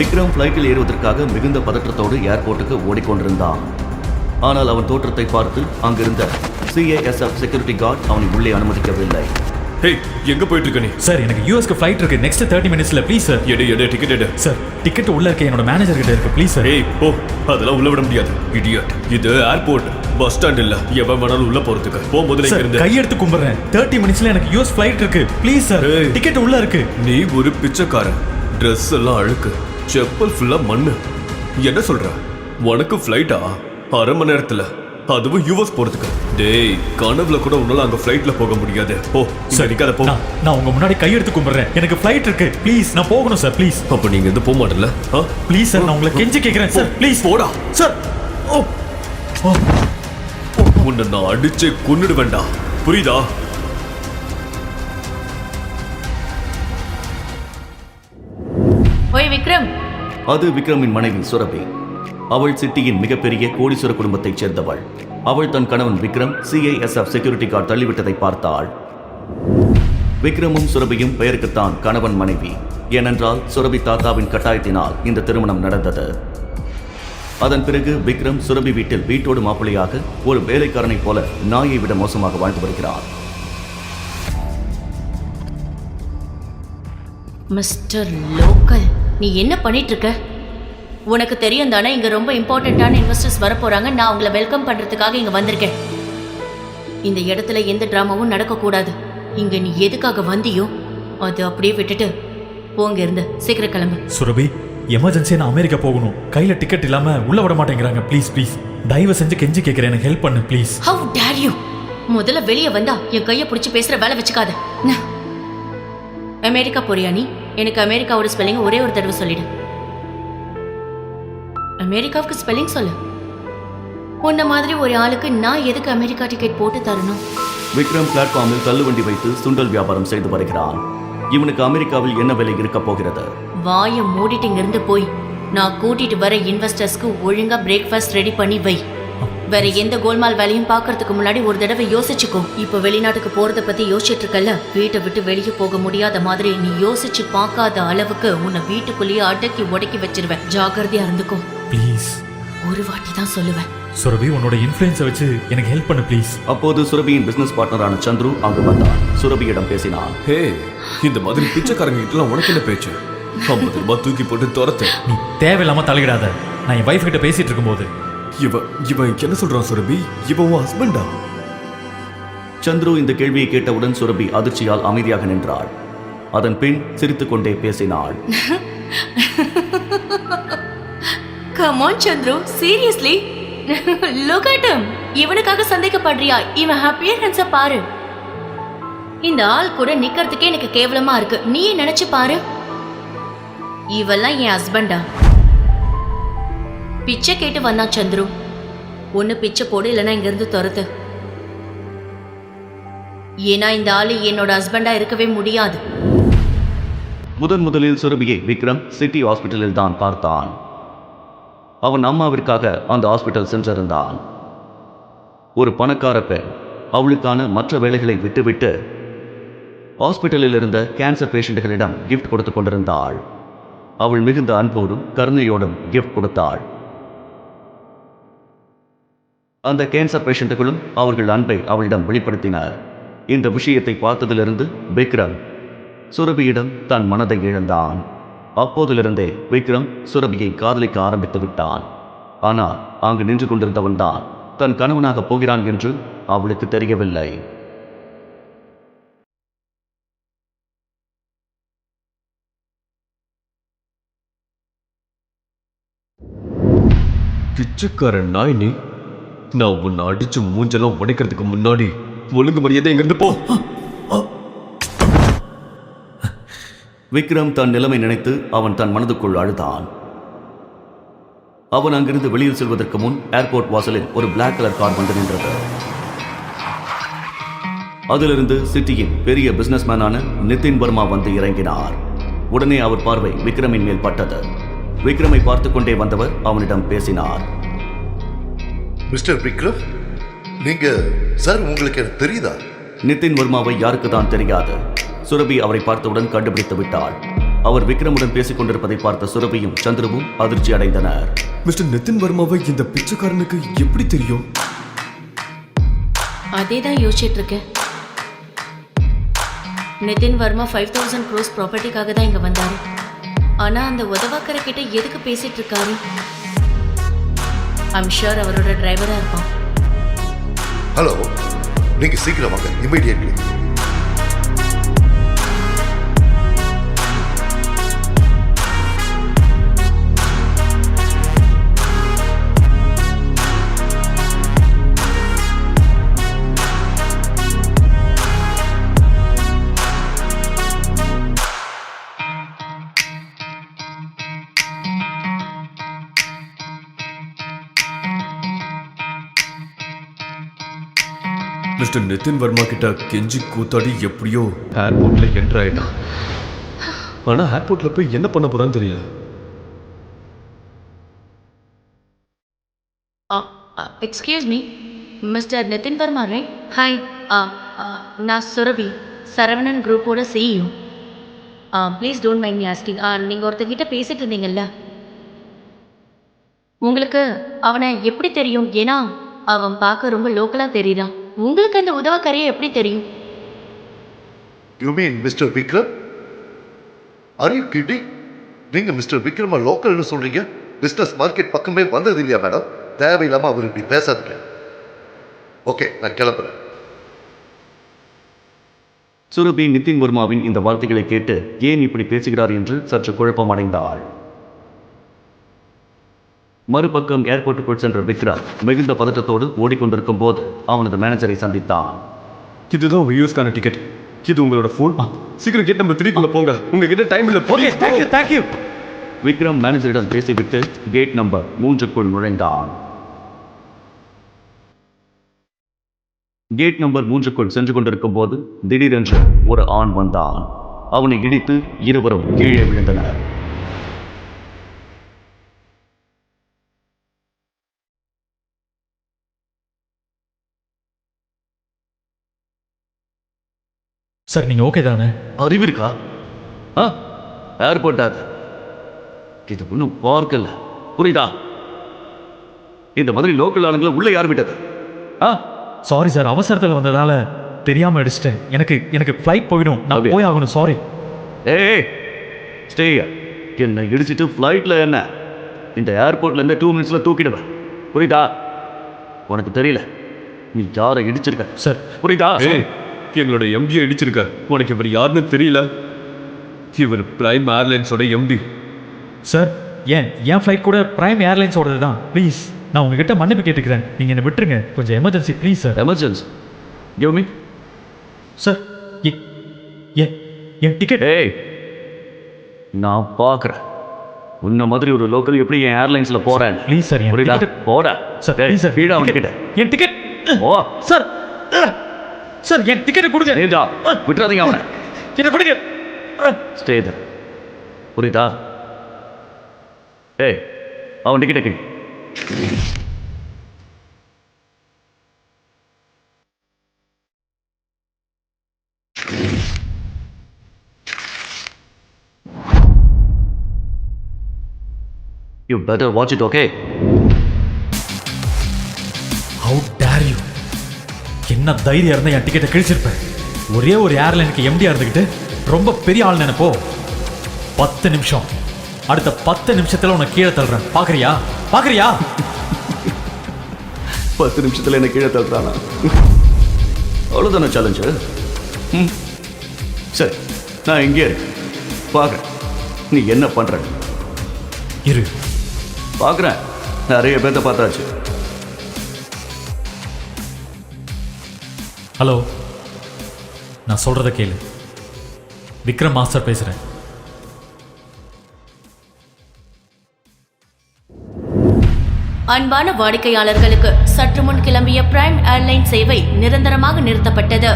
விக்ரம் ஃப்ளைட்டில் ஏறுவதற்காக மிகுந்த பதற்றத்தோடு ஏர்போர்ட்டுக்கு ஓடிக்கொண்டிருந்தான். ஆனால் அவன் தோற்றத்தை பார்த்து அங்கிருந்த CASF செக்யூரிட்டி கார்டு அவனை உள்ளே அனுமதிக்கவில்லை. ஹே, எங்க போயிட்டு இருக்க நீ? சார், எனக்கு யூஎஸ்க்கு ஃப்ளைட் இருக்கு. நெக்ஸ்ட் 30 மினிட்ஸ்ல ப்ளீஸ் சார். எடு டிக்கெட் எடு. சார், டிக்கெட் உள்ள இருக்க என்னோட மேனேஜர் கிட்ட இருக்கு. Please sir. ஏய் போ, அதெல்லாம் உள்ள விட முடியாது இடியட். இது ஏர்போர்ட், பஸ் ஸ்டாண்ட் இல்ல. எவன் வேணாலும் உள்ள போறதுக்கு. போ முதல்ல இங்க இருந்து. கையெடுத்து கும்பிடுறேன். 30 மினிட்ஸ்ல எனக்கு யூஎஸ் ஃப்ளைட் இருக்கு. ப்ளீஸ் சார், டிக்கெட் உள்ள இருக்கு. நீ ஒரு பிச்சைக்காரன். Dress எல்லாம் அழுக்கு, செப்பல் ஃபுல்லா மண்ணு. என்ன சொல்ற? உனக்கு ஃப்ளைட்டா? அரை மணி நேரத்துல, அதுவும் யூஎஸ் போறதுக்கு. டேய், கனவுல கூட உன்னால அங்க ஃப்ளைட்ல போக முடியாது. போ, சரி கதை போ. நான் உங்க முன்னாடி கையெடுத்து கும்பிடுறேன். எனக்கு ஃப்ளைட் இருக்கு. ப்ளீஸ், நான் போகணும் சார். ப்ளீஸ். அப்ப நீங்க எது போக மாட்டல? ப்ளீஸ் சார், நான் உங்களை கெஞ்சி கேக்குறேன் சார். ப்ளீஸ் போடா சார். உன்னை நான் அடிச்சு கொன்னுடுவேண்டா, புரியுதா? ஓய் விக்ரம். அது விக்ரமின் மனைவி சுரபி. அவள் சிட்டியின் மிகப்பெரிய கோடீஸ்வர குடும்பத்தைச் சேர்ந்தவள். அவள் தன் கணவன் விக்ரம் CASF செக்யூரிட்டி கார்டு தள்ளிவிட்டதை பார்த்தாள். விக்ரமும் சுரபியும் பெயருக்குத்தான் கணவன் மனைவி. ஏனென்றால் சுரபி தாத்தாவின் கட்டாயத்தினால் இந்த திருமணம் நடந்தது. அதன் பிறகு விக்ரம் சுரபி வீட்டில் வீட்டோடு மாப்பிள்ளையாக ஒரு வேலைக்காரனைப் போல நாயை விட மோசமாக வாழ்ந்து வருகிறார். மிஸ்டர் லோக்கல், நீ என்ன பண்ணிட்டு இருக்க? உனக்கு தெரியும் தானே, இங்க ரொம்ப இம்பார்ட்டன்டான இன்வெஸ்டர்ஸ் வர போறாங்க. நான் உங்களை வெல்கம் பண்றதுக்காக இங்க வந்திருக்கேன். இந்த இடத்துல எந்த டிராமாவும் நடக்கக்கூடாது. இங்க நீ எதுக்காக வந்தியோ அது அப்படியே விட்டுட்டு போங்க. இருந்து சீக்கிரம் கிளம்பு. சுரபி, எமர்ஜென்சியா நான் அமெரிக்கா போகணும். கையில டிக்கெட் இல்லாம உள்ள விட மாட்டேங்கிறாங்க. ப்ளீஸ் ப்ளீஸ், தயவு செஞ்சு கெஞ்சி கேட்கிறேன், எனக்கு ஹெல்ப் பண்ணு ப்ளீஸ். Have dare you! முதல்ல வெளியே வந்தா என் கையை பிடிச்சி பேசுற வேலை வச்சுக்காத. அமெரிக்கா போறியா நீ? எனக்கு அமெரிக்காவோட ஸ்பெல்லிங் ஒரே ஒரு தடவை சொல்லிடு. அமெரிக்காவுக்கு ஸ்பெல்லிங் சொல்லு. உன்ன மாதிரி ஒரு ஆளுக்கு நான் எதுக்கு அமெரிக்கா டிக்கெட் போட்டு தரணும்? விக்ரம் பிளாட்ஃபார்மில் தள்ளுவண்டி வைத்து சுண்டல் வியாபாரம் செய்து வருகிறான். இவனுக்கு அமெரிக்காவில் என்ன வேலை இருக்க போகிறது? வாயை மூடிட்டு இங்கிருந்து போய் நான் கூட்டிட்டு வர இன்வெஸ்டர்ஸ்க்கு ஒழுங்கா பிரேக்ஃபாஸ்ட் ரெடி பண்ணி வை. வேற எந்த கோல்மால் வேலையும் பார்க்கறதுக்கு முன்னாடி ஒரு தடவை யோசிச்சுக்கோ. இப்ப வெளிநாட்டுக்கு போறத பத்தி யோசிச்சுட்டு இருக்கல. வீட்டை விட்டு வெளியே போக முடியாத மாதிரி நீ யோசிச்சு பார்க்காத அளவுக்கு உன்னை வீட்டுக்குள்ளேயே அடக்கி உடக்கி வச்சிருவேன். ஜாகிரதையா இருந்துக்கோ ப்ளீஸ். ஒரு வாட்டி தான் சொல்லுவேன். சுரபி, உன்னோட இன்ஃப்ளூயன்ஸை வச்சு எனக்கு ஹெல்ப் பண்ணு ப்ளீஸ். அப்போது சுரபியின் பிசினஸ் பார்ட்னரான சந்துரு அங்கு வந்தான். சுரபியிடம் பேசினான். ஹே, இந்த மாதிரி பிச்சைக்காரங்க கிட்டலாம் உனக்கு என்ன பேச்சு? 50 ரூபாய் தூக்கி போட்டு துரத்து. நீ தேவையில்லாம தலையிடாத. நான் என் வைஃப் கிட்ட பேசிட்டு இருக்கும்போது. இவன் என்ன சொல்றான் சுரபி? இவன் உன் ஹஸ்பண்டா? சந்துரு இந்த கேள்வியை கேட்டவுடன் சுரபி அதிர்ச்சியால் அமைதியாக நின்றாள். அதன் பின் சிரித்துக் கொண்டே பேசினாள். Come on Chandru, seriously? Look at him. இவனுக்காக சந்தேகப்படுறியா? இவன் அப்பியரன்ஸ பாரு. இந்த ஆள் கூட நிக்கிறதுக்கே எனக்கு கேவலமா இருக்கு. நீயே நினைச்சு பாரு. இவெல்லாம் என் ஹஸ்பண்டா? பிச்சை கேட்டு வந்தான் சந்துரு. ஒன்னு பிச்சை போடு, இல்லைன்னா இங்க இருந்து துரத்து. ஏன்னா இந்த ஆளு என்னோட ஹஸ்பண்டா இருக்கவே முடியாது. முதலில் சுரபியை விக்ரம் சிட்டி ஹாஸ்பிட்டலில் தான் பார்த்தான். அவன் அம்மாவிற்காக அந்த ஹாஸ்பிட்டல் சென்றிருந்தான். ஒரு பணக்கார பெண் அவளுக்கான மற்ற வேலைகளை விட்டுவிட்டு ஹாஸ்பிட்டலில் இருந்த கேன்சர் பேஷண்ட்டுகளிடம் கிஃப்ட் கொடுத்து கொண்டிருந்தாள். அவள் மிகுந்த அன்போடும் கருணையோடும் கிஃப்ட் கொடுத்தாள். அந்த கேன்சர் பேஷண்ட்டுகளும் அவர்கள் அன்பை அவளிடம் வெளிப்படுத்தினர். இந்த விஷயத்தை பார்த்ததிலிருந்து விக்ரம் சுரபியிடம் தன் மனதை இழந்தான். அப்போதிலிருந்தே விக்ரம் சுரபியை காதலிக்க ஆரம்பித்து விட்டான். ஆனால் அங்கு நின்று கொண்டிருந்தவன் தான் தன் கணவனாக போகிறான் என்று அவளுக்கு தெரியவில்லை. பிச்சைக்காரன் நாய் நீ. நான் உன்னை அடிச்சு மூஞ்செல்லாம் உடைக்கிறதுக்கு முன்னாடி ஒழுங்கு மரியாதை எங்கிருந்து போ. விக்ரம் தன் நிலைமை நினைத்து அவன் தன் மனதுக்குள் அழுதான். அவன் அங்கிருந்து வெளியில் செல்வதற்கு முன் ஏர்போர்ட் வாசலில் ஒரு பிளாக் கலர் கார் வந்து நின்றது. அதிலிருந்து சிட்டியின் பெரிய பிசினஸ்மேனான நிதின் வர்மா வந்து இறங்கினார். உடனே அவர் பார்வை விக்ரமின் மேல் பட்டது. விக்ரமை பார்த்து கொண்டே வந்தவர் அவனிடம் பேசினார். மிஸ்டர் விக்ரம், நீங்க சார், உங்களுக்கு எனக்கு தெரியுதா? நிதின் வர்மாவை யாருக்கு தான் தெரியாது. சுரபி அவரை பார்த்தவுடன் கண்டுபிடித்து விட்டாள். அவர் விக்ரமுடன் பேசிக் கொண்டிருப்பதை பார்த்த சுரபியும் சந்துருவும் அதிர்ச்சி அடைந்தனர். மிஸ்டர் நிதின் வர்மாவை இந்த பிச்சைக்காரனுக்கு எப்படி தெரியும்? அதே தான் யோசிச்சுட்டு இருக்கேன். நிதின் வர்மா 5000 crores ப்ராப்பர்ட்டிக்காக தான் இங்க வந்தாரு. ஆனா அந்த உதவாக்கர கிட்ட எதுக்கு பேசிட்டு இருக்காரு? ஐம் ஷூர் அவரோட டிரைவரா இருப்பான். ஹலோ, நீங்க சீக்கிரம் வாங்க, இமீடியட்லி. மிஸ்டர் நிதின் வர்மா கிட்ட கெஞ்சி கூத்தாடி எப்படியோ ஏர்போர்ட்ல என்டர் ஆயிட்டான். ஆனா ஏர்போர்ட்ல போய் என்ன பண்ண போறான்னு தெரியல. Excuse me, mister Nitin Varma right? Hi, நான் சுரபி, சரவணன் குரூப்போட CEO. Please don't mind me asking. நீங்கள் ஒருத்தர்கிட்ட பேசிட்டு இருந்தீங்கல்ல, உங்களுக்கு அவனை எப்படி தெரியும்? ஏன்னா அவன் பார்க்க ரொம்ப லோக்கலாக தெரியுறான். உங்களுக்கு அந்த உதவக்கரையை எப்படி தெரியும்? You mean mister Vikram? Are you kidding? நீங்க மிஸ்டர் விக்ரம லோக்கல்னு சொல்றீங்க? பிசினஸ் மார்க்கெட் பக்கமே வந்தது இல்லையா மேடம்? தேவையில்லாம அவர் இப்படி பேசாதீங்க. ஓகே, நான் கிளம்புறேன். சுரபி நிதின் வர்மாவின் இந்த வார்த்தைகளை கேட்டு ஏன் இப்படி பேசுகிறார் என்று சற்று குழப்பமடைந்தாள். மறுபக்கம் ஏர்போர்ட்டுக்குள் சென்ற விக்ரம் மிகுந்த பதட்டத்தோடு ஓடிக்கொண்டிருக்கும் போது அவனது மேனேஜரை சந்தித்தான். இதுதான் உங்க யூஸ்க்கான டிக்கெட். இது உங்களோட ஃபோன். சீக்கிரம் கேட் நம்பர் 3 போங்க. உங்ககிட்ட டைம் இல்ல. Okay, thank you. விக்ரம் மேனேஜரிடம் பேசிவிட்டு கேட் நம்பர் 3க்குள் நுழைந்தான். கேட் நம்பர் 3க்குள் சென்று கொண்டிருக்கும் போது திடீரென்று ஒரு ஆண் வந்தான். அவனை இடித்து இருவரும் கீழே விழுந்தனர். சார் நீங்கள் ஓகே தானே? அறிவு இருக்கா? ஏர்போர்ட் அது இது ஒன்றும் பார்க்கல, புரியுதா? இந்த மாதிரி லோக்கல் ஆளுங்களை உள்ள யார் விட்டது? சாரி சார், அவசரத்தில் வந்ததால தெரியாமல் அடிச்சிட்டேன். எனக்கு ஃப்ளைட் போயிடும், நான் போய் ஆகணும். சாரி. ஏய் ஸ்டே, என்னை இடிச்சிட்டு ஃப்ளைட்டில் என்ன இந்த ஏர்போர்ட்லேருந்து 2 மினிட்ஸில் தூக்கிடுவேன், புரியுதா? உனக்கு தெரியல நீ யாரை இடிச்சிருக்க சார். புரியுதா? எங்களோட எம்டி அடிச்சிருக்க. உனக்கு இவர் யாருன்னு தெரியல. இவர் பிரைம் ஏர்லைன்ஸோட எம்டி. சார், என் ஃப்ளைட் கூட பிரைம் ஏர்லைன்ஸோடது தான். ப்ளீஸ், நான் உங்ககிட்ட மன்னிப்பு கேட்டுக்கிறேன். நீங்கள் என்னை விட்டுருங்க, கொஞ்சம் emergency please sir. Emergency? Give me. Sir, N ticket. ஏய், நான் பார்க்குறேன் உன்ன மாதிரி ஒரு லோக்கல் எப்படி என் ஏர்லைன்ஸில் போகிறேன். ப்ளீஸ் சார், புரியுதா? போட சார், ப்ளீஸ் சார். கீழே அவன் டிக்கெட். என் டிக்கெட். ஓ சார், சார் என் டிக்கெட்டை கொடுங்க. நீதா விட்டுறாதீங்க அவனை. என்ன கொடுங்க. ஸ்டே தர், புரியுதா? ஏய், அவன் டிக்கெட்டை கீழ். You better watch it, okay? How dare you? என்ன தைரியம் இருந்தால் என் டிக்கெட்டை கிழிச்சிருப்பேன். ஒரே ஒரு ஏர்லைனுக்கு எம்டியாக இருந்துக்கிட்டு ரொம்ப பெரிய ஆள் நினைப்போ. 10 நிமிஷம், அடுத்த 10 நிமிஷத்தில் உன்னை கீழே தள்ளுறேன். பார்க்குறியா? 10 நிமிஷத்தில் என்ன கீழே தள்ளுறானா? அவ்வளோதானே சேலஞ்சு? சரி, நான் இங்கே இருக்கேன், பார்க்குறேன் நீ என்ன பண்ணுற. இரு, பார்க்குறேன். நிறைய பேர்த்த பார்த்தாச்சு. ஹலோ, நான் சொல்கிறத கேளு. விக்ரம் மாஸ்டர் பேசுகிறேன். அன்பான வாடிக்கையாளர்களுக்கு சற்று முன் கிளம்பிய பிரைம் ஏர்லைன் சேவை நிரந்தரமாக நிறுத்தப்பட்டது.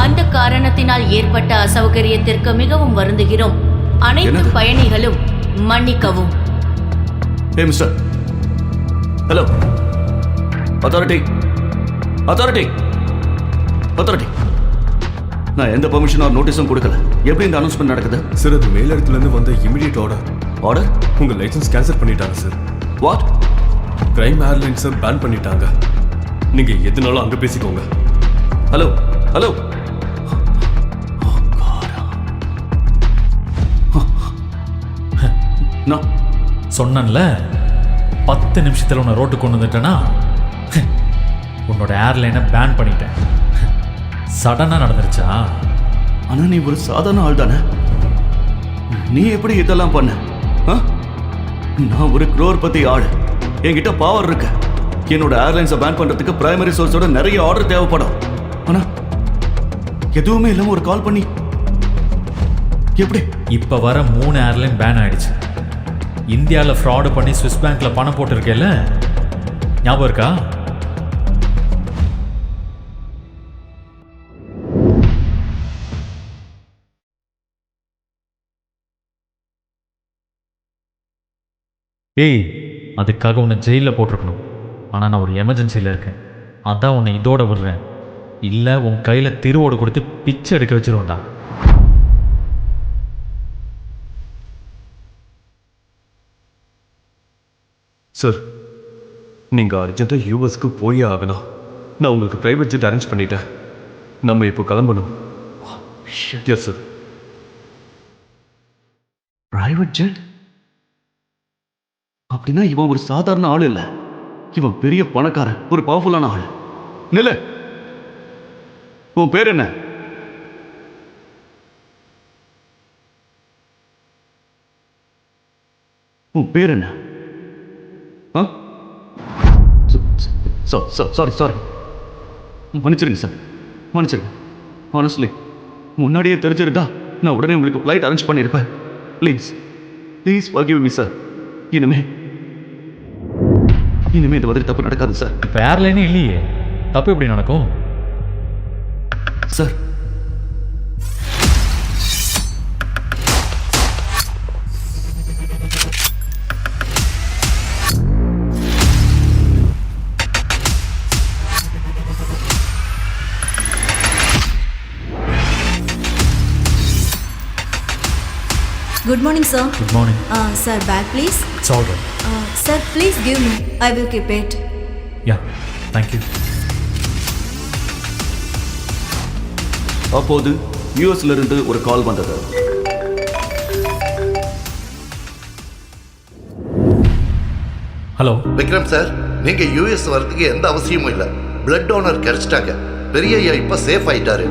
அந்த காரணத்தினால் ஏற்பட்ட அசௌகரியத்திற்கு மிகவும் வருந்துகிறோம். அனைத்து பயணிகளும் மன்னிக்கவும். Hey, mister. Hello. Authority. நான் எந்த பெர்மிஷன் ஆர் நோட்டீஸும் கொடுக்கல. எப்படி இந்த அனௌன்ஸ்மெண்ட் நடக்குது? சார் அது மேலிடத்துல இருந்து வந்த இமிடியேட் ஆர்டர். ஆர்டர்? உங்க லைசன்ஸ் கேன்சல் பண்ணிட்டாங்க சார். வாட்? கிரைம் ஏர்லைன்ஸை பேன் பண்ணிட்டாங்க. நீங்க எதுனாலும் அங்க பேசிக்கோங்க. Hello hello. நான் சொன்னேன்ல 10 நிமிஷத்தில் உன்னை ரோட்டுக்கு கொண்டு வந்துட்டேன்னா உன்னோட ஏர்லைனை பேன் பண்ணிட்டேன். சடனாக நடந்துருச்சா? ஆனா நீ ஒரு சாதாரண ஆள் தானே. நீ எப்படி இதெல்லாம் பண்ண? ஆ? நான் ஒரு crore ஆள். என்கிட்ட பவர் இருக்கு. என்னோட ஏர்லைன்ஸை பேன் பண்றதுக்கு பிரைமரி சோர்ஸோட நிறைய ஆர்டர் தேவைப்படும். ஆனா எதுவுமே இல்லாம ஒரு கால் பண்ணி எப்படி? இப்போ வர 3 ஏர்லைன் பேன் ஆயிடுச்சு. இந்தியாவில் ஃப்ராடு பண்ணி ஸ்விஸ் பேங்க்கில் பணம் போட்டிருக்கேல்ல, ஞாபகம் இருக்கா? ஏய், அதுக்காக உன்னை ஜெயிலில் போட்டிருக்கணும். ஆனால் நான் ஒரு எமர்ஜென்சியில் இருக்கேன். அதான் உன்னை இதோட விடுறேன். இல்லை உன் கையில் திருவோடு கொடுத்து பிச்சை எடுக்க வச்சிருவோண்டா. சார் நீங்க அர்ஜென்ட்டா யூஎஸ்க்கு போயே ஆகணும். நான் உங்களுக்கு பிரைவேட் ஜெட் அரேஞ்ச் பண்ணிட்டேன். நம்ம இப்போ கிளம்பணும். Yes sir. Private jet? அப்படின்னா இவன் ஒரு சாதாரண ஆள் இல்ல. இவன் பெரிய பணக்காரன், ஒரு பவர்ஃபுல்லான ஆள். நில, உன் பேர் என்ன? உன் பேர் என்ன? சாரி மன்னிச்சிருங்க சார், மன்னிச்சிருங்க. ஹானஸ்ட்லி முன்னாடியே தெரிஞ்சிருந்தா நான் உடனே உங்களுக்கு ஃப்ளைட் அரேஞ்ச் பண்ணியிருப்பேன். Please please forgive me sir. இனிமே இந்த மாதிரி தப்பு நடக்காது சார். இப்போ ஏர்லைனே இல்லையே, தப்பு எப்படி நடக்கும் sir? Good morning, sir. Good morning. Sir, bag please. It's all right. Sir, please give me. I will keep it. Yeah, thank you. அப்போது யூஎஸ்ல இருந்து ஒரு கால் வந்தது. ஹலோ விக்ரம் சார், நீங்க யூஎஸ் வரதுக்கு எந்த அவசியமும் இல்லை. பிளட் டோனர் கிடைச்சிட்டாங்க. பெரிய ஐயா இப்ப சேஃப் ஆயிட்டாரு.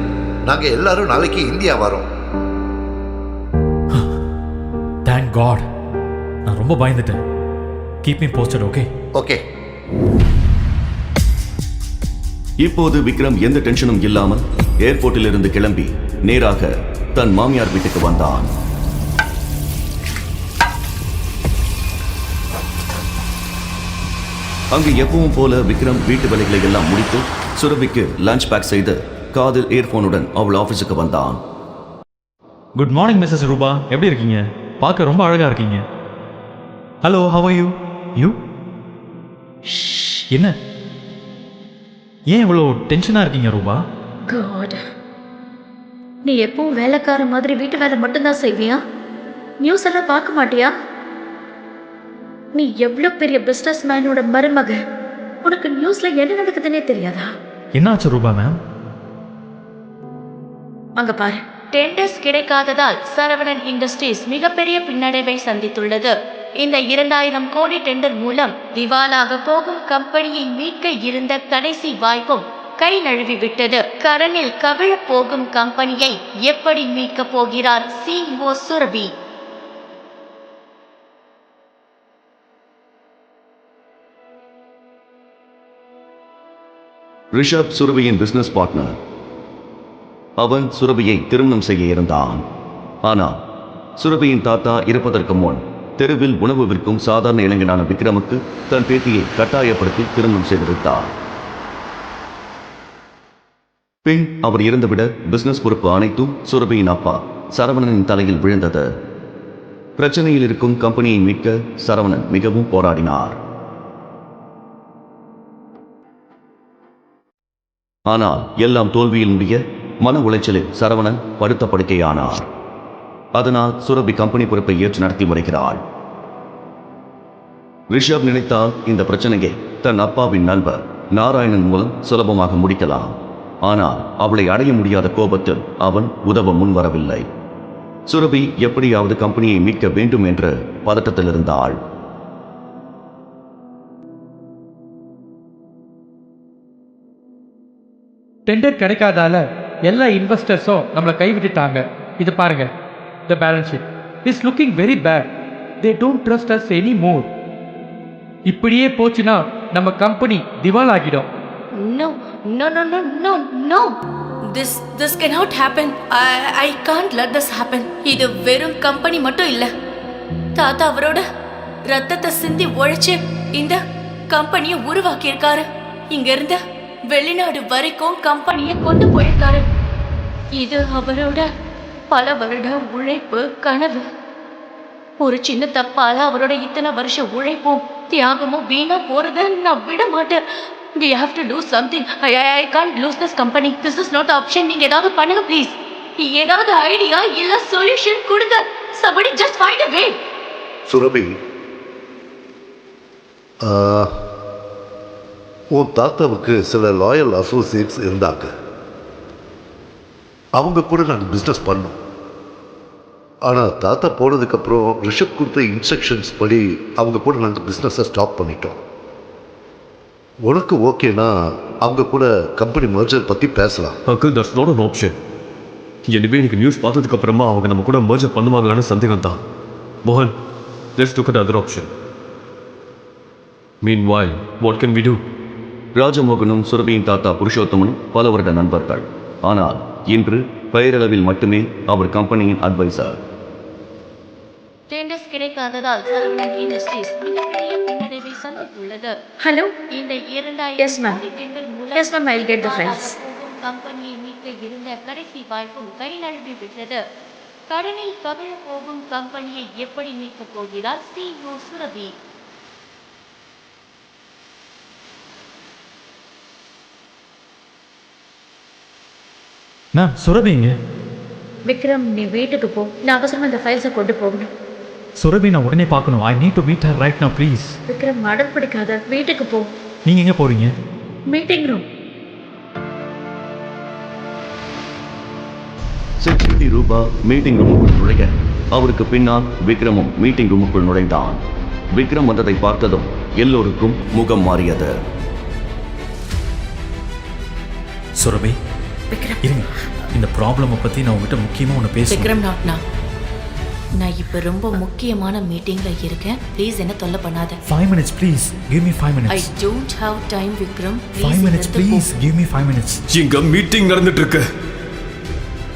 நாங்க எல்லாரும் நாளைக்கு இந்தியா வரோம். Thank God. நான் ரொம்ப பயந்துட்டேன். Keep me posted. Okay okay. இப்போது விக்ரம் எந்த டென்ஷனும் இல்லாமல் ஏர்போர்ட்டில் இருந்து கிளம்பி நேராக தன் மாமியார் வீட்டுக்கு வந்தான். அங்கு எப்பவும் போல விக்ரம் வீட்டு வேலைகளை எல்லாம் முடித்து சுரபிக்கு லஞ்ச் பேக் செய்து காதில் இயர்போனுடன் அவள் ஆபீஸுக்கு வந்தான். குட் மார்னிங் மிஸ்ஸஸ் ரூபா, எப்படி இருக்கீங்க? பார்க்க ரொம்ப அழகா இருக்கீங்க. Hello, how are you? You என்ன ஏன் இவ்வளோ டென்ஷனாக இருக்கீங்க ரூபா? God. நீ எப்பவும் வேலைக்கார மாதிரி வீட்டு வேலை மட்டும்தான் செய்வியா? நியூஸ் எல்லாம் பார்க்க மாட்டியா? நீ எவ்வளோ பெரிய பிஸ்னஸ் மேனோட மருமக. உனக்கு நியூஸ்ல என்ன நடக்குதுன்னே தெரியாதா? என்னாச்சு ரூபா மேம்? அங்க பாரு. டெண்டர்ஸ் கிடைக்காததால் சரவணன் இண்டஸ்ட்ரீஸ் மிகப்பெரிய பின்னடைவை சந்தித்துள்ளது. இந்த 2000 கோடி டெண்டர் மூலம் திவாலாக போகும் கம்பெனியை மீட்க இருந்த கடைசி வாய்ப்பும் கை நழுவி விட்டது. கடனில் கவிழ போகும் கம்பெனியை எப்படி மீட்கப் போகிறார் CEO சுரபி? ரிஷப் சுரபியின் பிசினஸ் பார்ட்னர். அவன் சுரபியை திருமணம் செய்ய இருந்தான். ஆனால் சுரபியின் தாத்தா இருப்பதற்கு முன் தெருவில் உணவு விற்கும் சாதாரண இளைஞனான விக்ரமுக்கு தன் பேத்தியை கட்டாயப்படுத்தி திருமணம் செய்திருந்தார். பின் அவர் இறந்துவிட பிசினஸ் பொறுப்பு அனைத்தும் சுரபியின் அப்பா சரவணனின் தலையில் விழுந்தது. பிரச்சனையில் இருக்கும் கம்பெனியை மீட்க சரவணன் மிகவும் போராடினார். ஆனால் எல்லாம் தோல்வியில் முடிய மன உளைச்சலில் சரவணன் படுத்த படுக்கையானார். அதனால் சுரபி கம்பெனி பொறுப்பை ஏற்று நடத்தி வருகிறாள். ரிஷப் நினைத்தால் இந்த பிரச்சனையை தன் அப்பாவின் நண்பர் நாராயணன் மூலம் சுலபமாக முடிக்கலாம். ஆனால் அவளை அடைய முடியாத கோபத்தில் அவன் உதவ முன்வரவில்லை. சுரபி எப்படியாவது கம்பெனியை மீட்க வேண்டும் என்று பதட்டத்தில் இருந்தாள். டெண்டர் கிடைக்காதால எல்லா இன்வெஸ்டர்ஸும் நம்மளை கைவிட்டுட்டாங்க. இது பாருங்க, the balance sheet is looking very bad. They don't trust us any more. இப்படியே போச்சுன்னா நம்ம கம்பெனி திவால் ஆகிடும். No, no, no, no, no, no. This cannot happen. I can't let this happen. இது வெறும் கம்பெனி மட்டும் இல்ல, தாத்தா அவரோட ரத்தத்தை சிந்தி உழைச்சு இந்த கம்பெனியை உருவாக்கி இருக்காரு. இங்க இருந்து வெளிநாடு வரைக்கும் கம்பெனியை கொண்டு போயிருக்காரு. இது அவரோட பல வருட உழைப்பு, கனவு. ஒரு சின்ன தப்பால அவரோட இத்தனை வருஷ உழைப்பும் தியாகமும் வீணா போறத நான் விட மாட்டேன். We have to do something. I can't lose this company. This is not the option. நீங்க ஏதாவது பண்ணுங்க ப்ளீஸ். ஏதாவது ஐடியா இல்ல சொல்யூஷன் கொடுங்க. Somebody just find a way. Surabhi, உன் தாத்தாவுக்கு சில லாயல் அசோசியேட்ஸ் இருந்தாங்க. அவங்க கூட நாங்கள் பிஸ்னஸ் பண்ணோம். ஆனால் தாத்தா போனதுக்கப்புறம் ரிஷப் கொடுத்த இன்ஸ்ட்ரக்ஷன்ஸ் படி அவங்க கூட நாங்கள் பிஸ்னஸை ஸ்டாப் பண்ணிட்டோம். உனக்கு ஓகேனா அவங்க கூட கம்பெனி மர்ஜர் பற்றி பேசலாம். Uncle, that's not an option. எனவே எனக்கு நியூஸ் பார்த்ததுக்கு அப்புறமா அவங்க நம்ம கூட மர்ஜர் பண்ணுவாங்களான்னு சந்தேகம் தான். மோகன், let's look at other option. Meanwhile, what can we do? ராஜமோகனும் சுரபியின் தாத்தா புருஷோத்தமனும் பல வருட நண்பர்கள். ஆனால் இன்று பெயரளவில் மட்டுமே அவர் கம்பெனியின் அட்வைசர். டெண்டர்ஸ் கிடைக்காததால் சரவணன் இண்டஸ்ட்ரீஸ் மிகப்பெரிய பின்னடைவை சந்தித்துள்ளது. Hello? இந்த 2000 Yes, ma'am. டெண்டர் மூலம் Yes, ma'am, I'll get the files. கம்பெனியை மீட்க இருந்த கடைசி வாய்ப்பும் கை நழுவி விட்டது. கடனில் கவிழ போகும் கம்பெனியை எப்படி மீட்கப் போகிறார் CEO சுரபி? மேம், சுரபிங்க. விக்ரம், நீ வீட்டுக்கு போ. நான் அவசரமா இந்த ஃபைல்ஸை கொண்டு போகணும். சுரபி நான் உடனே பார்க்கணும். I need to meet her right now please. Vikram, அடம் பிடிக்காத. வீட்டுக்கு போ. நீங்கள் எங்கே போகிறீங்க? Meeting room. செக்யூரிட்டி ரூபா மீட்டிங் ரூமுக்குள் நுழைய அவருக்கு பின்னால் விக்ரமும் மீட்டிங் ரூமுக்குள் நுழைந்தான். விக்ரம் வந்ததை பார்த்ததும் எல்லோருக்கும் முகம் மாறியது. சுரபி, விக்ரம், இருங்க. இந்த ப்ராப்ளமை பற்றி நான் உங்ககிட்ட முக்கியமாக ஒன்று பேசுகிறேன். விக்ரம், நான் இப்போ ரொம்ப முக்கியமான மீட்டிங்ல இருக்கேன். ப்ளீஸ் என்ன தொல்லை பண்ணாத. 5 minutes please. Give me 5 I minutes. Don't have time Vikram. 5 minutes please. Give me 5 minutes. இங்க மீட்டிங் நடந்துட்டு இருக்கு.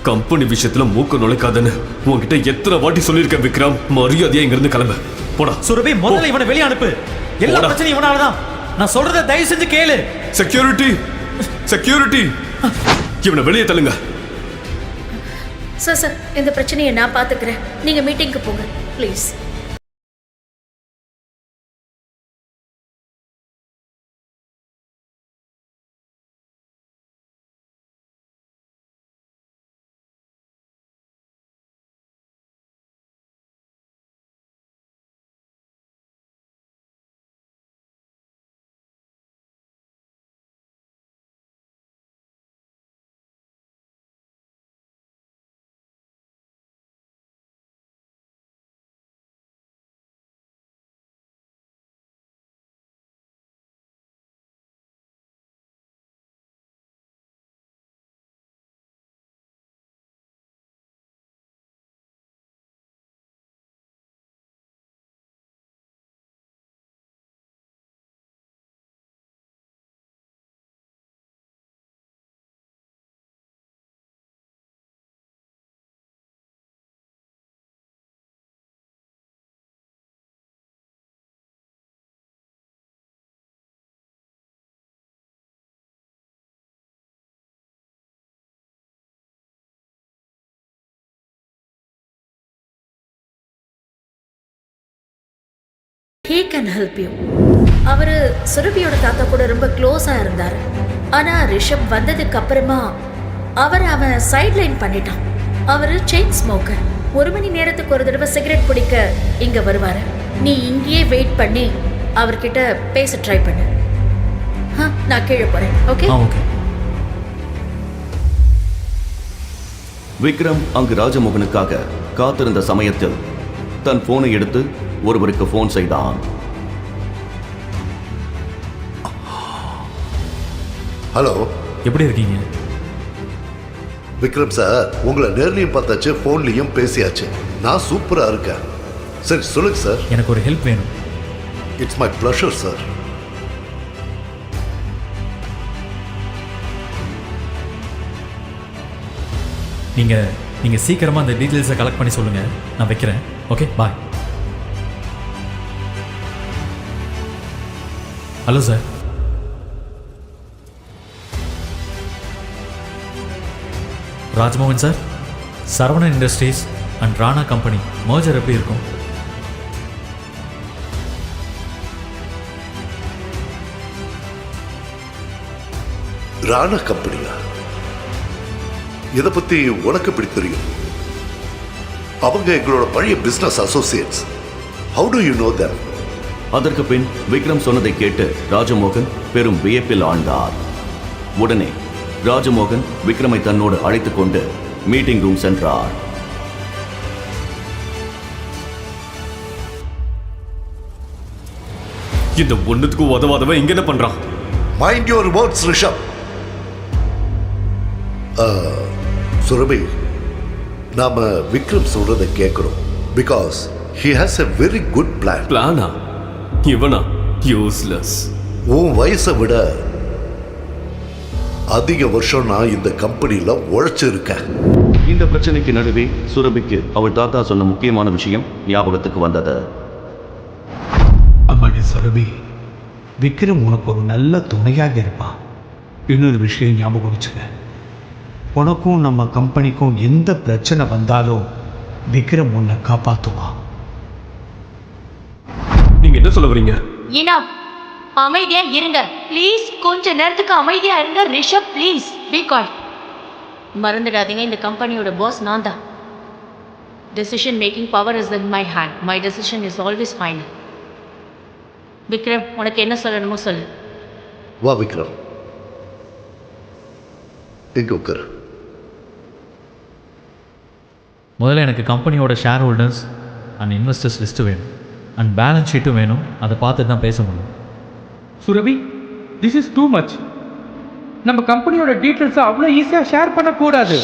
கம்பெனி விஷயத்துல மூக்க நுழைக்காதன்னு உன்கிட்ட எத்தனை வாட்டி சொல்லியிருக்கேன் விக்ரம். மரியாதையா இங்க இருந்து கிளம்ப போடா. சுரபி, முதல்ல இவனை வெளியே அனுப்பு. எல்லா போடா. பிரச்சனையும் இவனால தான். நான் சொல்றத தயவு செஞ்சு கேளு. செக்யூரிட்டி, செக்யூரிட்டி, இவனை வெளியே தள்ளுங்க. சார், இந்த பிரச்சனையை நான் பார்த்துக்கிறேன். நீங்கள் மீட்டிங்க்கு போங்க please. He can help you. அவர் சுரபியோட தாத்தா கூட ரொம்ப க்ளோஸாக இருந்தார். ஆனால் ரிஷப் வந்ததுக்கு அப்புறமா அவன் சைட்லைன் பண்ணிட்டான். அவர் செயின் ஸ்மோக்கர். 1 மணி நேரத்துக்கு ஒரு தடவை சிகரெட் பிடிக்க இங்க வருவாரு. நீ இங்கேயே வெயிட் பண்ணி அவர்கிட்ட பேச ட்ரை பண்ணு. நான் கீழே போறேன். ஓகே? ஓகே. விக்ரம் அங்கு ராஜமோகனுக்காக காத்திருந்த சமயத்தில் தன் போனை எடுத்து ஒருவருக்கு போன் செய்தான். ஹலோ, எப்படி இருக்கீங்க? விக்ரம் சார், உங்களை நேர்லையும் பார்த்தாச்சு, ஃபோன்லையும் பேசியாச்சு. நான் சூப்பராக இருக்கேன். சரி சொல்லுங்க சார். எனக்கு ஒரு ஹெல்ப் வேணும். It's my pleasure sir. நீங்க சீக்கிரமா அந்த டீட்டெயில்ஸை கலெக்ட் பண்ணி சொல்லுங்க. நான் வைக்கிறேன். Okay, bye. Hello sir. Rajmohan sir, Saravanan industries and Rana company merger எப்படி இருக்கும்? ராணா கம்பெனியா? இதை பத்தி உனக்கு எப்படி தெரியும்? அவங்க எங்களோட பழைய business Associates. How to you know them? அதற்கு பின் விக்ரம் சொன்னதை கேட்டு ராஜமோகன் பெரும் வியப்பில் ஆழ்ந்தார். உடனே ராஜமோகன் விக்ரமை தன்னோடு அழைத்துக் கொண்டு மீட்டிங் ரூம் சென்றார். இந்த ஒண்ணுத்துக்கு உதவாதவன் இங்க என்ன பண்றான்? Mind your words Rishabh. Surabhi, நாம விக்ரம் சொல்றதை கேட்கிறோம். Because he has a very good plan. பிளானா? இவனா? யூஸ்லெஸ். உன் வயசை விட அதிக வருஷம் நான் இந்த கம்பெனியில உழைச்சிருக்கேன். இந்த பிரச்சனைக்கு நடுவே சுரபிக்கு அவள் தாத்தா சொன்ன முக்கியமான விஷயம் ஞாபகத்துக்கு வந்தது. அம்மாடி சுரபி, விக்ரம் உனக்கு ஒரு நல்ல துணையாக இருப்பான். இன்னொரு விஷயம் ஞாபகம் வச்சுக்க, உனக்கும் நம்ம கம்பெனிக்கும் எந்த பிரச்சனை வந்தாலும் விக்ரம் உன்னை காப்பாற்றுவான். நீங்க என்ன சொல்ல வரீங்க? இனாஃப். அமைதியா இருங்க ப்ளீஸ். கொஞ்ச நேரத்துக்கு அமைதியா இருங்க ரிஷப், ப்ளீஸ் பி குவைட். மறந்துடாதீங்க, இந்த கம்பெனியோட பாஸ் நான் தான். Decision making power is in my hand. My decision is always final. Vikram, உனக்கு என்ன சொல்லணுமோ சொல்லு. வா விக்ரம், எங்க உட்கார். முதல்ல எனக்கு கம்பெனியோட share holders and investors list வேணும் அண்ட் பேலன்ஸ் ஷீட்டும் வேணும். அதை பார்த்துட்டு தான் பேச முடியும். Surabhi, this is too much. நம்ம கம்பெனியோட டீட்டெயில்ஸை அவ்வளோ ஈஸியாக ஷேர் பண்ணக்கூடாது.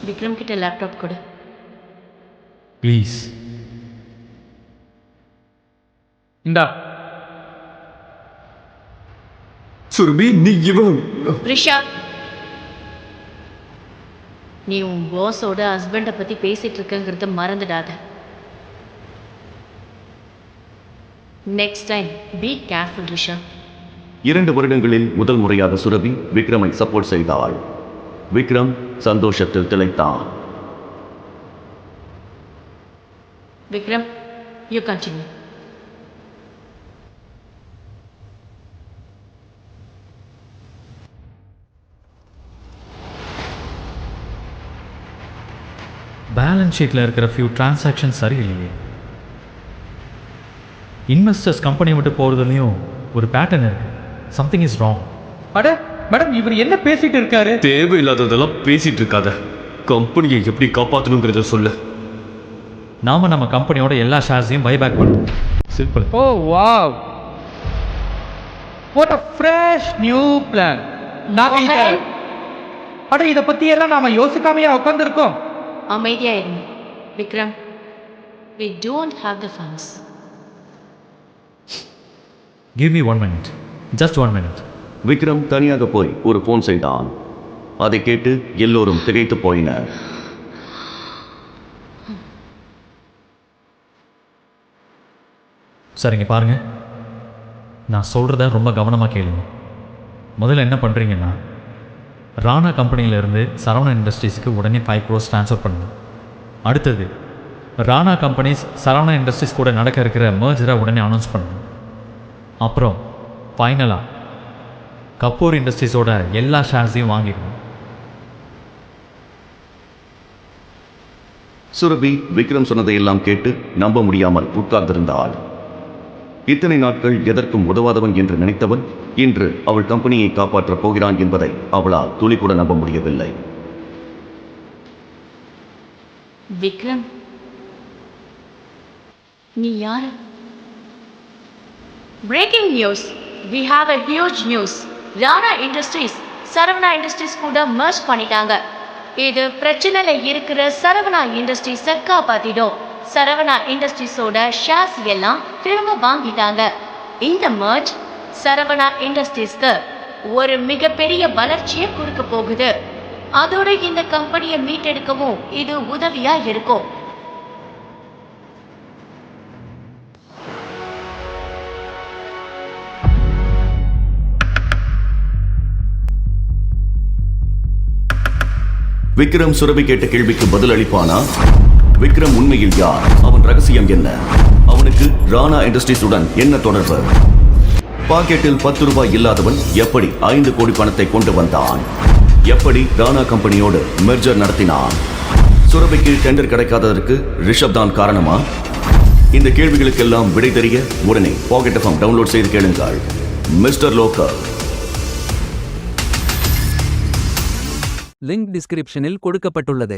விக்ரம் கிட்ட லேப்டாப் கொடு. ப்ளீஸ். இந்தா. சுரபி, நீ இவன் ரிஷப், நீ உன் பாஸோட ஹஸ்பண்டை பற்றி பேசிகிட்டு இருக்கங்கிறத மறந்துடாத. Next time be careful Rishabh. 2 வருடங்களில் முதல் முறையாக சுரபி விக்ரமை சப்போர்ட் செய்தாள். விக்ரம் சந்தோஷத்தில் திளைத்தான். Vikram, you continue. பேலன்ஸ் ஷீட்டில் இருக்கிற ஃபியூ டிரான்சாக்ஷன் சரியில்லையே. இன்வெஸ்டர்ஸ் கம்பெனி விட்டு போகிறதுலையும் ஒரு பேட்டர்ன் இருக்குது. Something is wrong. அட மேடம், இவர் என்ன பேசிட்டு இருக்காரு? தேவையில்லாததெல்லாம் பேசிட்டு இருக்காத. கம்பெனியை எப்படி காப்பாற்றணுங்கிறத சொல்லு. நாம நம்ம கம்பெனியோட எல்லா ஷேர்ஸையும் பைபேக் பண்ணுவோம். Simple. O wow, what a fresh new plan. அட, இதை பத்தி எல்லாம் நாம யோசிக்காமையா உட்காந்துருக்கோம். அமைதியா இருங்க Vikram. We don't have the funds. Give me 1 minute. Just 1 minute. Vikram தனியாக போய் ஒரு போன் செய்தான். அதை கேட்டு எல்லோரும் திகைத்து போயினர். சரிங்க, பாருங்க, நான் சொல்கிறத ரொம்ப கவனமாக கேளுங்க. முதல்ல என்ன பண்ணுறீங்கன்னா, ராணா கம்பெனியிலேருந்து சரவணன் இண்டஸ்ட்ரீஸுக்கு உடனே 5 crores ட்ரான்ஸ்ஃபர் பண்ணுங்க. அடுத்தது, ராணா கம்பெனிஸ் சரவணன் இண்டஸ்ட்ரீஸ் கூட நடக்க இருக்கிற மர்ஜரை உடனே அனௌன்ஸ் பண்ணணும். அப்புறம் ஃபைனலாக கபூர் இண்டஸ்ட்ரீஸோட எல்லா ஷேர்ஸையும் வாங்கிடணும். சுரபி விக்ரம் சொன்னதையெல்லாம் கேட்டு நம்ப முடியாமல் உட்கார்ந்திருந்தாள். இத்தனை நாட்கள் எதற்கும் உதவாதவன் என்று நினைத்தவன் இன்று அவள் கம்பெனியை காப்பாற்றப் போகிறான் என்பதை அவளால் துளி கூட நம்ப முடியவில்லை. விக்ரம், நீ யாரு? Breaking news, we have a huge news. Rana industries Saravana industries கூட merge பண்ணிட்டாங்க. இது பிரச்சனையில இருக்கிற சரவணா இண்டஸ்ட்ரீஸை காப்பாத்திடும். சரவணா இண்டஸ்ட்ரீஸோட ஷேர்ஸ் எல்லாம் திரும்ப வாங்கிட்டாங்க. இந்த merge சரவணா இண்டஸ்ட்ரீஸ்க்கு ஒரு மிகப்பெரிய வளர்ச்சியை கொடுக்க போகுது. அதோட இந்த கம்பெனியை மீட்டெடுக்கவும் இது உதவியா இருக்கும். விக்ரம் சுரபி கேட்ட கேள்விக்கு பதில் அளிப்பானா? விக்ரம் உண்மையில் யார்? அவன் ரகசியம் என்ன? அவனுக்கு ராணா இண்டஸ்ட்ரீஸுடன் என்ன தொடர்பு? பாக்கெட்டில் 10 ரூபாய் இல்லாதவன் எப்படி 5 கோடி பணத்தை கொண்டு வந்தான்? எப்படி ராணா கம்பெனியோடு மெர்ஜர் நடத்தினான்? சுரபிக்கு டெண்டர் கிடைக்காததற்கு ரிஷப் தான் காரணமா? இந்த கேள்விகளுக்கெல்லாம் விடை தெரிய உடனே பாக்கெட் எஃப்எம் டவுன்லோட் செய்து கேளுங்கள். Mister local. லிங்க் டிஸ்கிரிப்ஷனில் கொடுக்கப்பட்டுள்ளது.